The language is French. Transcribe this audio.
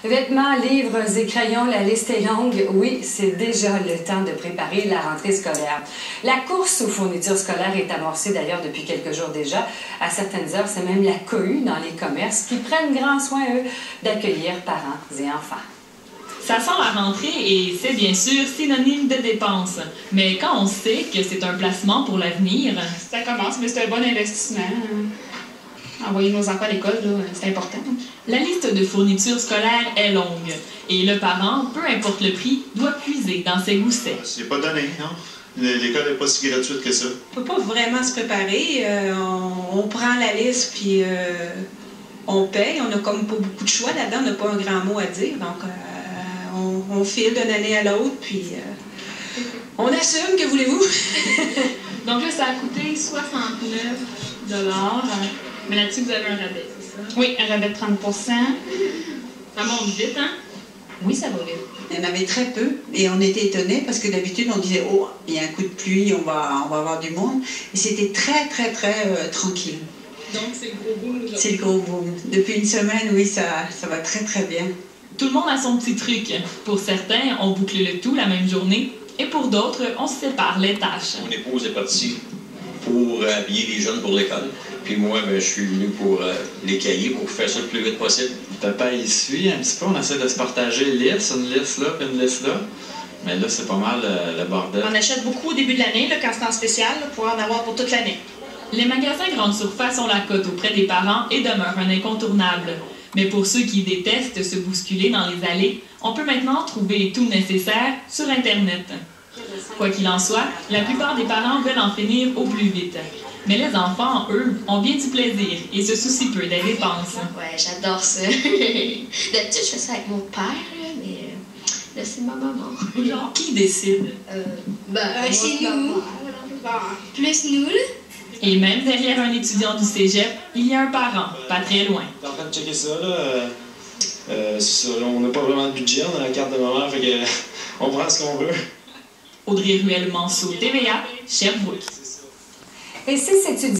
Vêtements, livres et crayons, la liste est longue. Oui, c'est déjà le temps de préparer la rentrée scolaire. La course aux fournitures scolaires est amorcée d'ailleurs depuis quelques jours déjà. À certaines heures, c'est même la cohue dans les commerces qui prennent grand soin, eux, d'accueillir parents et enfants. Ça sent la rentrée et c'est bien sûr synonyme de dépenses. Mais quand on sait que c'est un placement pour l'avenir... Ça commence, mais c'est un bon investissement. Envoyer nos enfants à l'école, c'est important. La liste de fournitures scolaires est longue. Et le parent, peu importe le prix, doit puiser dans ses goussets. C'est pas donné, non? L'école n'est pas si gratuite que ça. On ne peut pas vraiment se préparer. On prend la liste, puis on paye. On n'a comme pas beaucoup de choix là-dedans. On n'a pas un grand mot à dire. Donc, on file d'une année à l'autre, puis on assume, que voulez-vous? Donc là, ça a coûté 69 $. Mais là-dessus, vous avez un rabais, c'est ça? Oui, un rabais de 30 %. Ça monte vite, hein? Oui, ça va vite. Il y en avait très peu, et on était étonnés parce que d'habitude, on disait « Oh, il y a un coup de pluie, on va avoir du monde ». Et c'était très tranquille. Donc, c'est le gros boom aujourd'hui. C'est le gros boom. Depuis une semaine, oui, ça va très bien. Tout le monde a son petit truc. Pour certains, on boucle le tout la même journée, et pour d'autres, on se sépare les tâches. Mon épouse est partie pour habiller les jeunes pour l'école. Puis moi, je suis venu pour les cahiers, pour faire ça le plus vite possible. Papa, il suit un petit peu. On essaie de se partager une liste là, puis une liste là. Mais là, c'est pas mal le bordel. On achète beaucoup au début de l'année, quand c'est en spécial, pour en avoir pour toute l'année. Les magasins grande surface ont la cote auprès des parents et demeurent un incontournable. Mais pour ceux qui détestent se bousculer dans les allées, on peut maintenant trouver tout nécessaire sur Internet. Quoi qu'il en soit, la plupart des parents veulent en finir au plus vite. Mais les enfants, eux, ont bien du plaisir et se soucient peu des dépenses. Ouais, j'adore ça. D'habitude, je fais ça avec mon père, mais là, c'est ma maman. Genre, qui décide? C'est nous. Plus nous, là. Et même derrière un étudiant du cégep, il y a un parent, pas très loin. On est en train de checker ça, là. On n'a pas vraiment de budget, on a la carte de maman, fait que on prend ce qu'on veut. Audrey Ruel-Manceau, TVA, Sherbrooke. Et si c'est